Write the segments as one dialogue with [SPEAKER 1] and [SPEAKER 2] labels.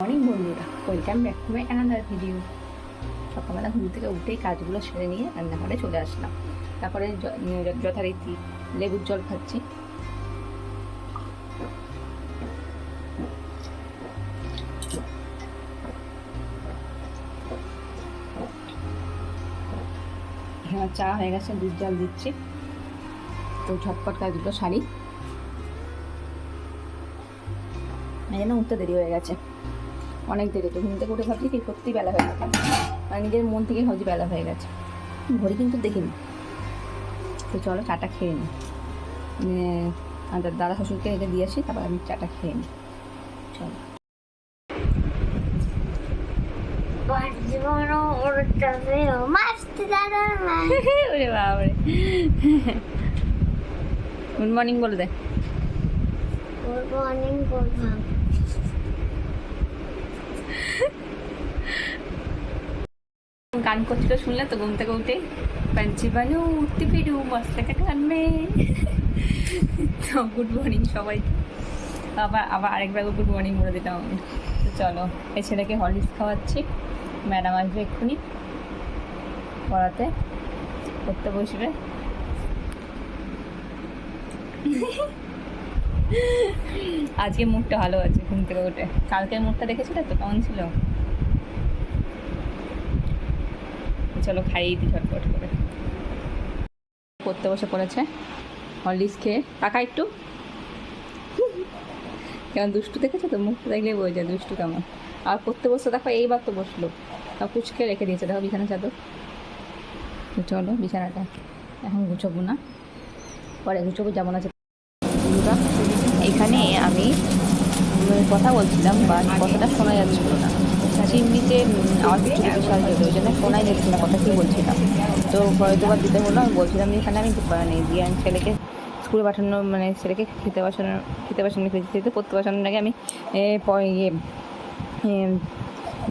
[SPEAKER 1] Morning বন্ধুরা, welcome back to my another video. সকালবেলা ঘুম থেকে উঠেই কাজগুলো সেরে নিয়ে রান্নাঘরে চলে আসলাম। তারপরে যথারীতি লেবুর জল খাচ্ছি। হ্যাঁ, চা হয়ে গেছে, দুধ জল দিচ্ছি। তো ঝটপট কাজগুলো সারি। এই জন্য উঠতে দেরি হয়ে গেছে, অনেক দেরি। তো ঘুম থেকে উঠে ভাবছি কি সত্যি বেলা হয়ে গেছে, মানে নিজের মন থেকে ভাবছি বেলা হয়ে গেছে, ঘড়ি কিন্তু দেখিনি। তো চলো চাটা খেয়ে নিই। দাদা শ্বশুরকে এটা দিয়ে আসি, তারপর আমি চাটা খেয়ে নিই। চলো। গুড মর্নিং বলে দে।
[SPEAKER 2] গুড মর্নিং বললাম।
[SPEAKER 1] গান করছিল, শুনলে তো ঘুম থেকে উঠে পাঞ্চি বানু উঠতে ফিরু মশলাটা গান মে। তো গুড মর্নিং সবাই। আবার আরেকবার গুড মর্নিং বলে দিতাম। তো চলো, এই ছেলেকে হরলিক্স খাওয়াচ্ছি। ম্যাডাম আসবে এক্ষুনি পড়াতে, পড়তে বসবে। আজকে মুডটা ভালো আছে ঘুম থেকে উঠে। কালকের মুডটা দেখেছিলে তো কেমন ছিল? চলো খাইয়ে দিই ঝটপট করে। পড়তে বসে পড়েছে হরলিক্স খেয়ে। কাকা একটু কেমন দুষ্টু দেখেছো তো, মুখটা দেখলেই বোঝা যায় দুষ্টু কেমন। আর পড়তে বসে দেখো, এইবার তো বসলো, কুচকে রেখে দিয়েছে দেখো বিছানা চাদর। তো চলো বিছানাটা এখন গুছাবো না, পরে গুছাবো, যেমন আছে। এখানে আমি কথা বলছিলাম, বা কথাটা শোনা যাচ্ছিল না, চিমনিতে আওয়াজ চলে বেশাল হলো, ওই জন্য শোনাই যাচ্ছে না কথা কী বলছিলাম। তো ভয় দুবার দিতে হলো। আমি বলছিলাম যে এখানে আমি মানে দিয়ে ছেলেকে স্কুলে পাঠানো, মানে ছেলেকে খেতে পড়তে বসানোর আগে আমি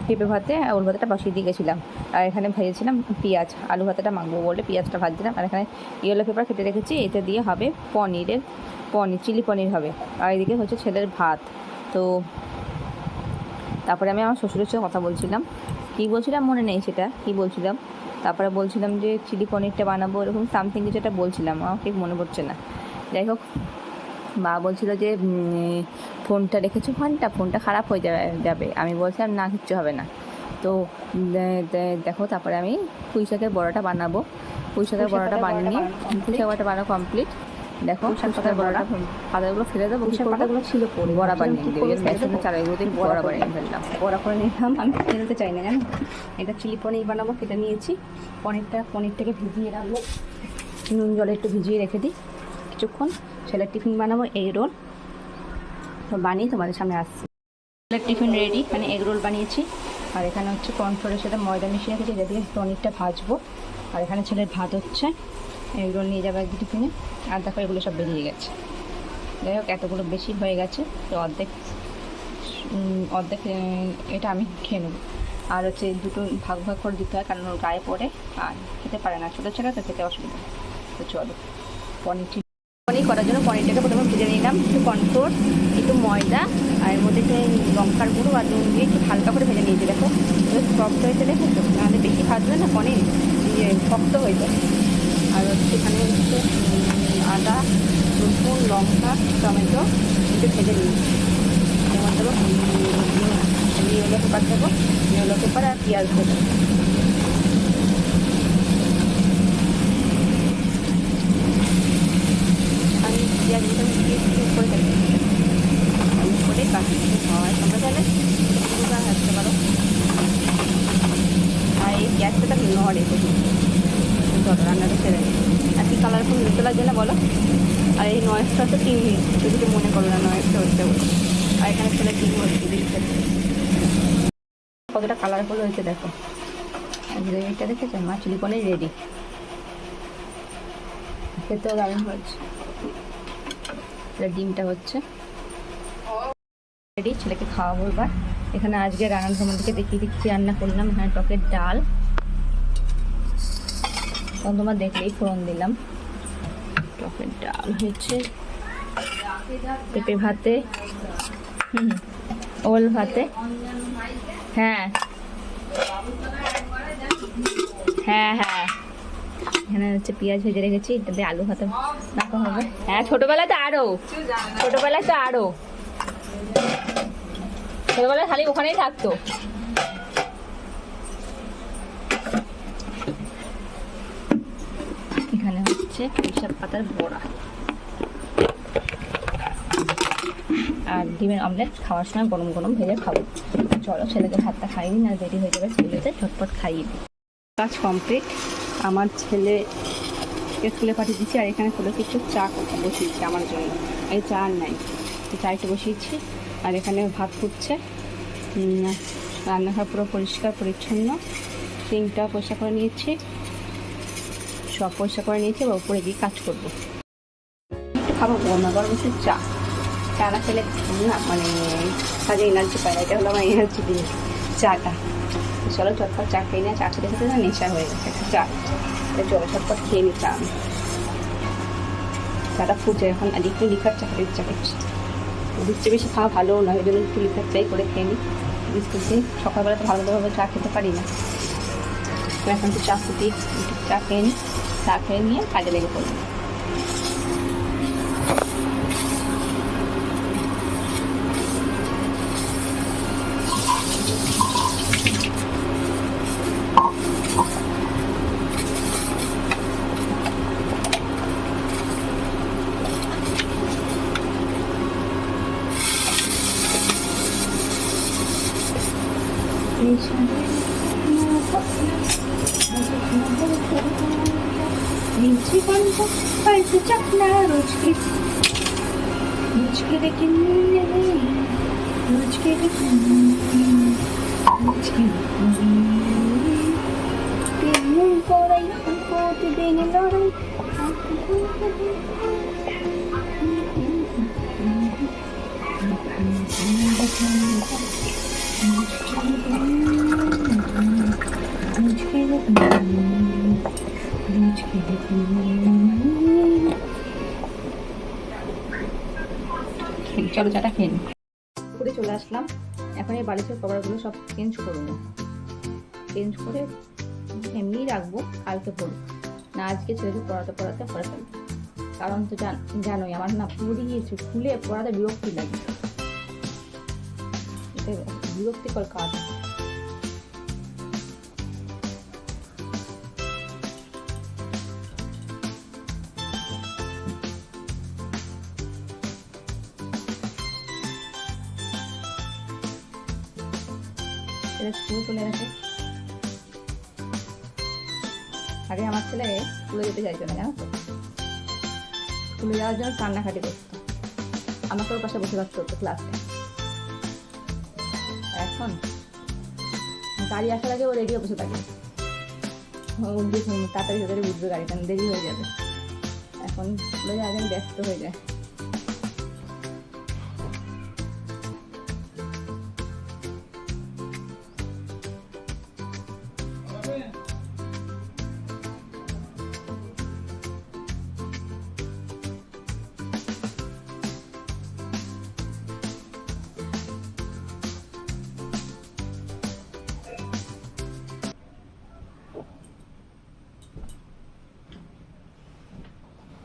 [SPEAKER 1] পেঁপে ভাতে ওল ভাতেটা বসিয়ে দিয়ে গেছিলাম। আর এখানে ভেজেছিলাম পেঁয়াজ, আলু ভাতেটা মাখবো বলে পেঁয়াজটা ভাজছিলাম। আর এখানে ইয়েলো পেপার কেটে রেখেছি, এতে দিয়ে হবে পনির চিলি পনির হবে। আর এদিকে হচ্ছে ছেলের ভাত। তো তারপরে আমি আমার শ্বশুরের সাথে কথা বলছিলাম, কী বলছিলাম মনে নেই সেটা কী বলছিলাম। তারপরে বলছিলাম যে চিলি পনিরটা বানাবো, এরকম সামথিং কিছু একটা বলছিলাম, আমার ঠিক মনে পড়ছে না। যাই হোক, মা বলছিল যে ফোনটা রেখেছো, ফোনটা খারাপ হয়ে যাবে। আমি বলছিলাম না, কিচ্ছু হবে না। তো দেখো, তারপরে আমি পুঁই শাকের বড়াটা বানাবো। পুঁই শাকের বড়াটা বানিয়ে পুঁই শাক বড়াটা বানানো কমপ্লিট। দেখো শাকের বড়াটা পাতাগুলো ফেলে দেবো, পাতাগুলো ছিল পরে বড়া বানিয়ে দিই, ওই জন্য চারাগুলোতে বড়া বানিয়ে ফেললাম। বড়া করে নিলাম, আমি ফেলতে চাই না জানো। এটা চিলি পনির বানাবো, কেটে নিয়েছি। পনিরটাকে ভিজিয়ে রাখবো, নুন জলে একটু ভিজিয়ে রেখে দিই কিছুক্ষণ। ছেলের টিফিন বানাবো এগ রোল, তো বানিয়ে তোমাদের সামনে আসছি। ছেলের টিফিন রেডি, এখানে এগ রোল বানিয়েছি। আর এখানে হচ্ছে কর্নফ্লোরের সাথে ময়দা মিশিয়ে রেখেছি, এটা দিয়ে পনিরটা ভাজবো। আর এখানে ছেলের ভাত হচ্ছে, এগ রোল নিয়ে যাবে একদিন টিফিনে। আর দেখো এগুলো সব বেরিয়ে গেছে। যাই হোক, এতগুলো বেশি হয়ে গেছে, তো অর্ধেক এটা আমি খেয়ে নেবো। আর হচ্ছে দুটো ভাগ করে দিতে হয়, কারণ ওর গায়ে পড়ে আর খেতে পারে না, ছোটো ছেলে তো খেতে অসুবিধা। তো চলো, পনির করার জন্য পনিরটাকে প্রথমে ভেজে নিলাম, একটু কর্নফ্লোর, একটু ময়দা, আর এর মধ্যে একটু লঙ্কার গুঁড়ো আর নুন দিয়ে একটু হালকা করে ভেজে নিয়েছি। দেখো সফট হয়েছে, দেখেছো? নাহলে বেশি ভাজলে না পনির শক্ত হয়ে যায়। আর হচ্ছে এখানে হচ্ছে আদা, রসুন, লঙ্কা, টমেটো একটু ভেজে নিয়েছি। এর মধ্যে ইয়েলো পেপার দেবো, ইয়েলো পেপার আর পেঁয়াজ দেবো। আমি পেঁয়াজগুলো করে দেবো, করে বাকি হয় তোমরা তাহলে রাখতে পারো। আর এই পেঁয়াজটা নড়ে প্রচুর। চলো রান্নাটা ছেড়ে দিই। আর কি কালারফুল দেখতে লাগছে না বলো? আর এই নয়েজটা তো টিভি, যদি মনে করো না নয়েজটা হচ্ছে বলে। আর এখানে ছেলে টিভি হচ্ছে, দেখতে কতটা কালারফুল হয়েছে দেখো। গ্রেভিটা দেখেছো? মা চিলি পনির রেডি, খেতেও দারুণ হয়েছে। ডিমটা হচ্ছে রেডি, ছেলেকে খাওয়াবো এবার। এখানে আজকে রান্নার তোমাদেরকে দেখিয়ে দিচ্ছি রান্না করলাম। এখানে টকের ডাল, তখন তোমার দেখলেই ফোড়ন দিলাম। টকের ডাল হয়েছে, পেঁপে ভাতে, ওল ভাতে, হ্যাঁ হ্যাঁ হ্যাঁ, এখানে হচ্ছে পেঁয়াজ ভেজে রেখেছি, এটাতে আলু ভাতে মাখা হবে। হ্যাঁ ছোটোবেলায় তো আরও ছোটোবেলায় খালি ওখানেই থাকতো। এখানে হচ্ছে পুঁইশাক পাতার বড়া আর ডিমের অমলেট, খাওয়ার সময় গরম গরম ভেজে খাবো। চলো ছেলেকে ভাতটা খাইয়ে দিই, না দেরি হয়ে যাবে স্কুলেতে, ঝটপট খাইয়ে দিই।
[SPEAKER 3] কাজ কমপ্লিট, আমার ছেলেকে স্কুলে পাঠিয়ে দিচ্ছি, আর এখানে ছেলেকে একটু চা বসিয়েছি আমার জন্য। এই চা আর নাই, চা একটু বসিয়েছি। আর এখানে ভাত ফুটছে, রান্নাঘর পুরো পরিষ্কার পরিচ্ছন্ন, সিঙ্কটা পরিষ্কার করে নিয়েছি, সব পরিষ্কার করে নিয়েছি। এবার উপরে গিয়ে কাজ করবো। খাবো গরমা গরম একটু চা না খেলে না মানে কাজে এনার্জি পায় না, এটা হলো আমার এনার্জি জিনিস চাটা। চলো চটপট চা খেয়ে নিয়ে, চা খেতে খেতে না নেশা হয়ে গেছে একটা চা, চলো চটপট খেয়ে নিতাম। চাটা ফুটছে এখন, আর একটু লিখার চা খেতে ইচ্ছা করছে। দুধটা বেশি খাওয়া ভালো নয়, ওই জন্য একটু লিখার চাই করে খেয়ে নিই বিস্কুট দিয়ে। সকালবেলা তো ভালোভাবে চা খেতে পারি না, তো এখন একটু চা ফুটিয়ে একটু চা খেয়ে নিই, চা খেয়ে নিয়ে কাজে লেগে পড়ি। চলো চাটা খেয়ে নিই। করে চলে আসলাম, এখন এই বালিশের কভারগুলো সব চেঞ্জ করবো, চেঞ্জ করে এমনিই রাখবো, কালকে পড়বো না, আজকে ছেলেকে পড়াতে পরে ফেলবো। কারণ তো জানোই আমার না পড়িয়েছে, খুলে পড়াতে বিরক্তি লাগে, এটা বিরক্তিকর কাজ। স্কুল চলে গেছে, আগে আমার ছেলে স্কুলে যেতে চাইতো না, জানো তো, স্কুলে যাওয়ার জন্য কান্নাকাটি করতো, আমাকে ওর পাশে বসে থাকতে হতো ক্লাসে। এখন গাড়ি আসার আগে ও রেডিও বসে থাকে, তাড়াতাড়ি তাড়াতাড়ি বুঝবে গাড়িটা দেরি হয়ে যাবে। এখন স্কুলে যাওয়ার জন্য ব্যস্ত হয়ে যায়।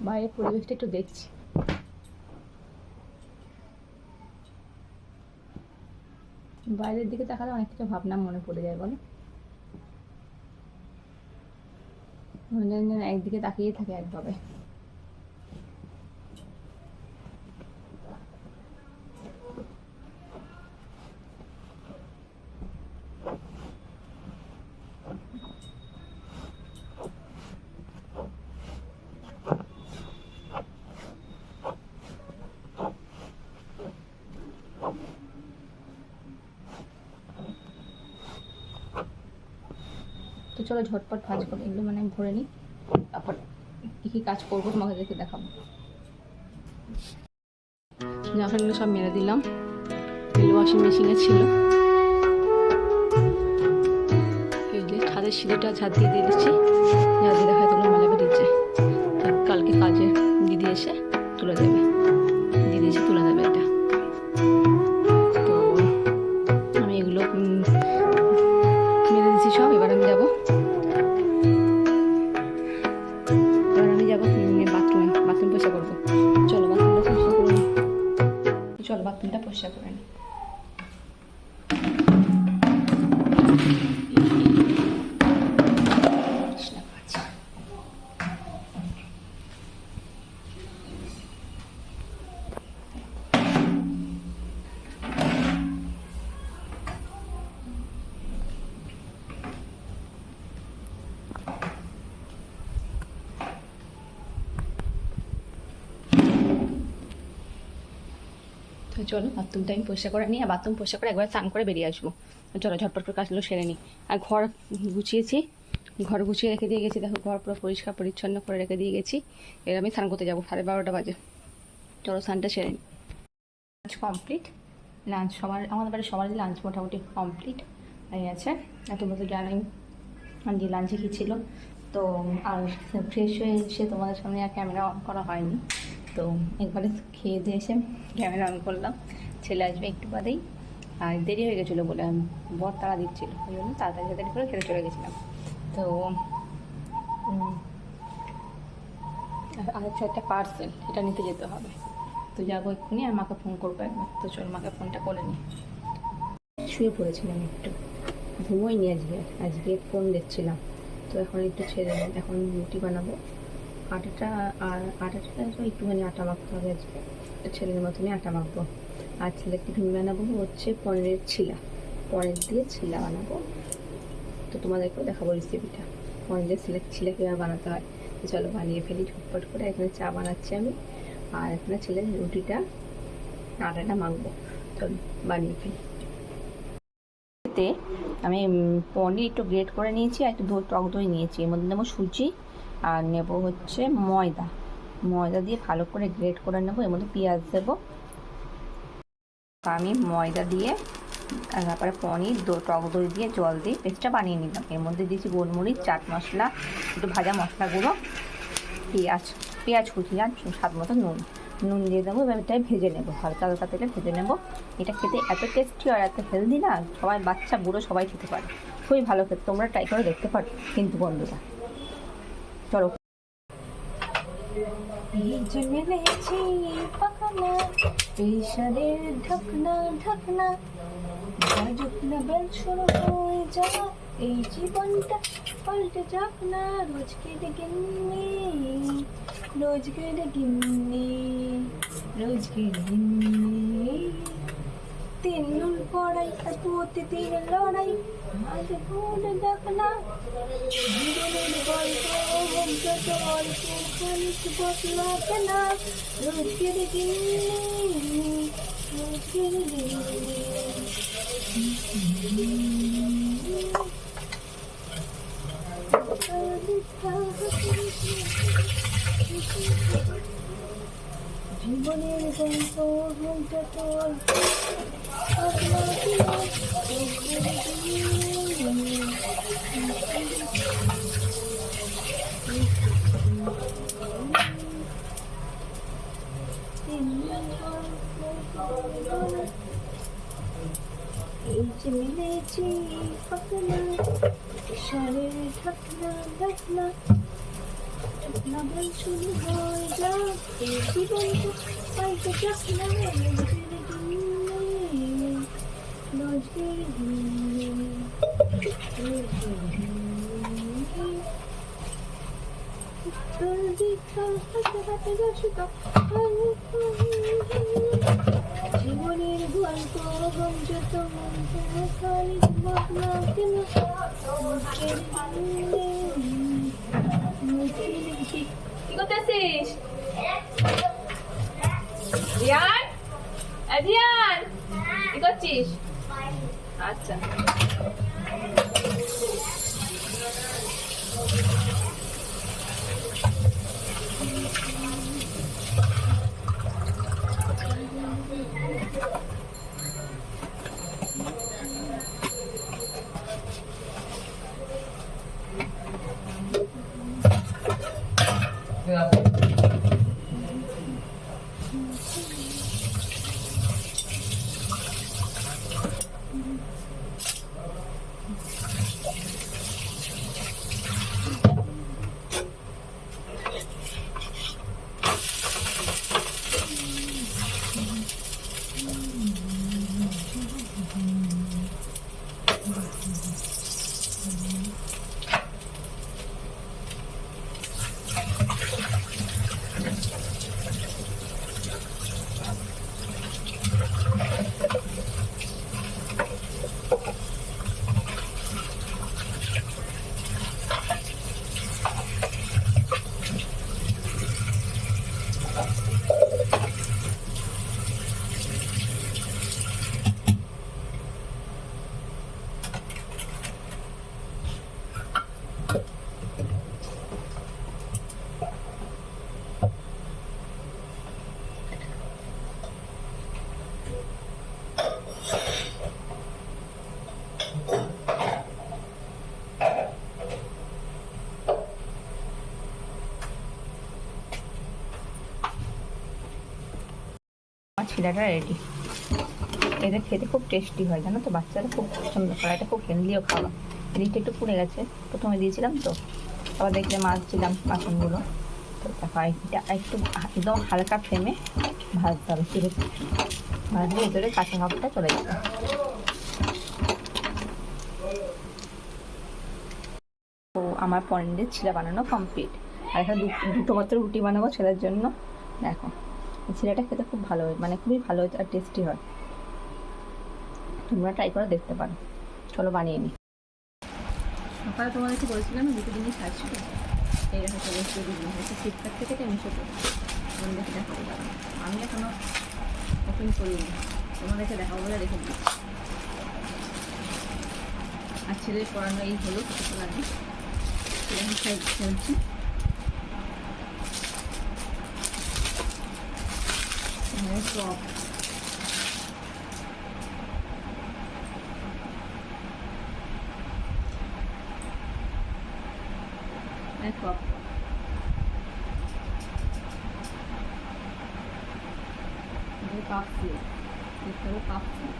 [SPEAKER 3] বাইরের পরিবেশটা একটু দেখছি, বাইরের দিকে তাকালে অনেক কিছু ভাবনা মনে পড়ে যায়, বলো একদিকে তাকিয়ে থাকে একভাবে। তো চলো ঝটপট কাজ করি, এগুলো মানে ভরে নিই, তারপর কী কী কাজ করবো তোমাকে দেখে দেখাবো। জামাগুলো সব মেরে দিলাম, এগুলো ওয়াশিং মেশিনে ছিল। এই যে ছাদের সিঁড়িটা ঝাঁট দিয়ে দিচ্ছি, ঝাঁট দিয়ে দেখা তুলে মেলা বেরিয়েছে, কালকে কাজে দিদি এসে তুলে দেবে, দিদি এসে তুলে দেবে এটা। তো আমি এগুলো মেরে দিয়েছি সব। এবার আমি যাবো বাথরুমে, বাথরুম পরিষ্কার করবো। চলো বাথরুমটা পরিষ্কার করে নিই। চলো বাথরুমটা পরিষ্কার করে নিই। তো চলো বাথরুমটা আমি পরিষ্কার করে নিই, আর বাথরুম পরিষ্কার করে একবার স্নান করে বেরিয়ে আসবো। চলো ঝটপট করে কাজগুলো সেরে নিই। আর ঘর গুছিয়েছি, ঘর গুছিয়ে রেখে দিয়ে গেছি। দেখো ঘর পুরো পরিষ্কার পরিচ্ছন্ন করে রেখে দিয়ে গেছি। এবার আমি স্নান করতে যাবো, 12:30 বাজে। চলো স্নানটা সেরে নিই। Lunch complete. লাঞ্চ আমাদের বাড়ির সবারই লাঞ্চ মোটামুটি কমপ্লিট হয়ে গেছে। আর তোমরা তো জানোই যে লাঞ্চে কী ছিল। তো আর ফ্রেশ হয়ে এসে তোমাদের সামনে আর ক্যামেরা অন করা হয়নি। তো একবারে খেয়ে দিয়ে এসে ক্যামেরা অন করলাম। ছেলে আসবে একটু বাদেই, আর দেরি হয়ে গেছিলো বলে বর তাড়া দিচ্ছিলো, ওই জন্য তাড়াতাড়ি করে খেতে চলে গেছিলাম। তো আর হচ্ছে একটা পার্সেল, এটা নিতে যেতে হবে। তো যাবো এক্ষুনি, আর মাকে ফোন করবো একবার। তো চল মাকে ফোনটা করে নিই। শুয়ে পড়েছিলাম একটু, ঘুমোইনি আজকে ফোন দেখছিলাম। তো এখন একটু ছেড়ে নিই। এখন রুটি বানাবো। আটাটা একটুখানি আটা মাখতে হবে আজকে। ছেলের মতনই আটা মাখবো। আর ছেলের টিফিন বানাবো হচ্ছে পনিরের ছিলা, পনির দিয়ে ছিলা বানাবো। তো তোমাদেরকেও দেখাবো রেসিপিটা, পনিরের ছিলা কীভাবে বানাতে হয়। তো চলো বানিয়ে ফেলি ঝটপট করে। এখানে চা বানাচ্ছি আমি, আর এখানে ছেলের রুটিটা আটাটা মাখবো। চলো বানিয়ে ফেলি। আমি পনির একটু গ্রেট করে নিয়েছি, আর একটু টক দই নিয়েছি। এর মধ্যে নেবো সুজি, আর নেব হচ্ছে ময়দা দিয়ে ভালো করে গ্রেট করে নেবো। এর মধ্যে পেঁয়াজ দেবো। আমি ময়দা দিয়ে আর তারপরে পনির টক দই দিয়ে জল দিয়ে পেস্টটা বানিয়ে নিলাম। এর মধ্যে দিয়েছি গোলমরিচ, চাট মশলা, একটু ভাজা মশলা গুঁড়ো, পেঁয়াজ কুচি, আর স্বাদ মতো নুন দিয়ে দেবো। এবার এটাই ভেজে নেবো, হালকা হালকা তেলে ভেজে নেবো। এটা খেতে এত টেস্টি আর এত হেলদি না, সবাই বাচ্চা বুড়ো সবাই খেতে পারে, খুবই ভালো খেতে। তোমরা ট্রাই করে দেখতে পারো কিন্তু বন্ধুরা। চলো প্রেশারের ঢাকনা ঢাকনা বাজুক না বেল শুরু হয়ে যা, এই জীবনটা পাল্টে যাক না। রোজকে গিন্নি তিন নুন পড়াই আর প্রতিদিন লড়াই, আজ ভুল দেখ না। জীবনের গল্প যত অল্প খানিক বদলা কেনা, রোজকের গিন্নি। জীবনের গল্প যত অল্প এই যে মিলেছি পাকনা, সারের ঢাকনা ঢাকনা ঢাকনা বল শুরু হয়ে যা, এই জীবনটা পাল্টে যাক না। রোজের গিন্নি জীবনের গল্প যত কি করতেছিস রিয়ান? রিয়ান কি করছিস? আচ্ছা
[SPEAKER 1] শিরাটা রেডি। এটা খেতে খুব টেস্টি হয়, জানো তো, বাচ্চারা খুব পছন্দ করে, এটা খুব হেলদিও খাওয়া। এদিকটা একটু পুড়ে গেছে, প্রথমে দিয়েছিলাম তো, আবার দেখলে মাজছিলাম বাসনগুলো, তো তারপর এটা একটু একদম হালকা ফ্লেমে ভাজতে হবে, চিড়ে ভাজলে ভিতরে কাঁচা ভাবটা চলে যাবে। তো আমার পনিরের ছিলা বানানো কমপ্লিট। আর এখানে দুটো মাত্র রুটি বানাবো ছেলের জন্য। দেখো, এই ছিলাটা খেতে খুব ভালো হয়, মানে খুবই ভালো হয় আর টেস্টি হয়। তোমরা ট্রাই করে দেখতে পারো। চলো বানিয়ে নিই। সকালে তোমাদেরকে বলেছিলাম দুটো জিনিস আসবে, এই দেখো চলে এসেছে দুটো জিনিস, হচ্ছে ফ্লিপকার্ট থেকে এটা মিশো করে। তোমাদেরকে দেখাবো, দাঁড়াও, আমি এখনো ওপেন করিনি, তোমাদেরকে দেখাবো বলে রেখে দিচ্ছি। আর ছেলের পড়ানো এই হলো কিছুক্ষণ আগে, এখন সাইড চলছি। টপ, টপ কাপ দিয়ে দেখতে হবে, কাপ দিয়ে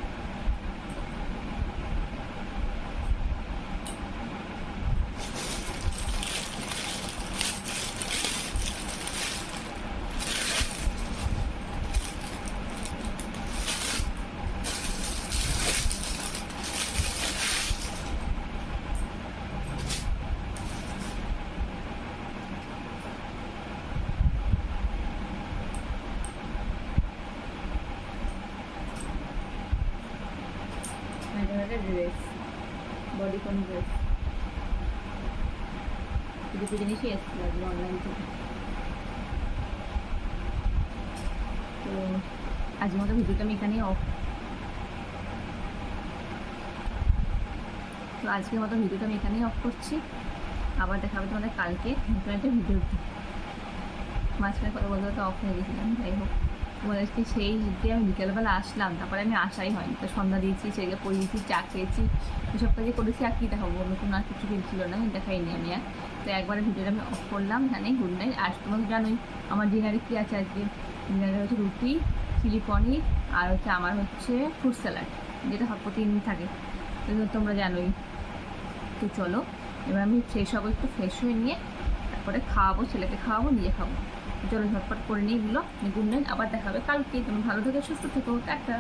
[SPEAKER 1] ড্রেস, বডিকন ড্রেস, দুটো জিনিসই এসেছিল আজকে অনলাইন থেকে। তো আজকের মতো ভিডিওটা আমি এখানেই অফ, তো আজকের মতো ভিডিওটা আমি এখানেই অফ করছি। আবার দেখা হবে তোমাদের কালকে নতুন একটা ভিডিওতে। মাঝখানে কথা বলতে বলতে অফ হয়ে গেছিলাম। যাই হোক, তোমাদেরকে সেই যে আমি বিকেলবেলা আসলাম, তারপরে আমি আসাই হয়নি, তো সন্ধ্যা দিয়েছি, ছেলেকে পড়িয়েছি, চা খেয়েছি, এসব কাজে করেছি। আর কি দেখাবো, নতুন আর কিছু ছিল না, দেখাইনি আমি আর। তো একবারে ভিডিওটা আমি অফ করলাম, জানি গুড নাইট। আর তোমাকে জানোই আমার ডিনারে কী আছে আজকে। ডিনারে হচ্ছে রুটি, চিলি পনির, আর হচ্ছে আমার হচ্ছে ফ্রুট স্যালাড, যেটা প্রতিদিন থাকে, তো তোমরা জানোই। তো চলো এবার আমি ফ্রেশ হবো, একটু ফ্রেশ হয়ে নিয়ে তারপরে খাওয়াবো, ছেলেকে খাওয়াবো, নিজে খাবো। চলো ঝটপট করে নিয়ে এগুলো। গুড নাইট, আবার দেখা হবে কালকে। তুমি ভালো থেকো, সুস্থ থেকো, টাটা।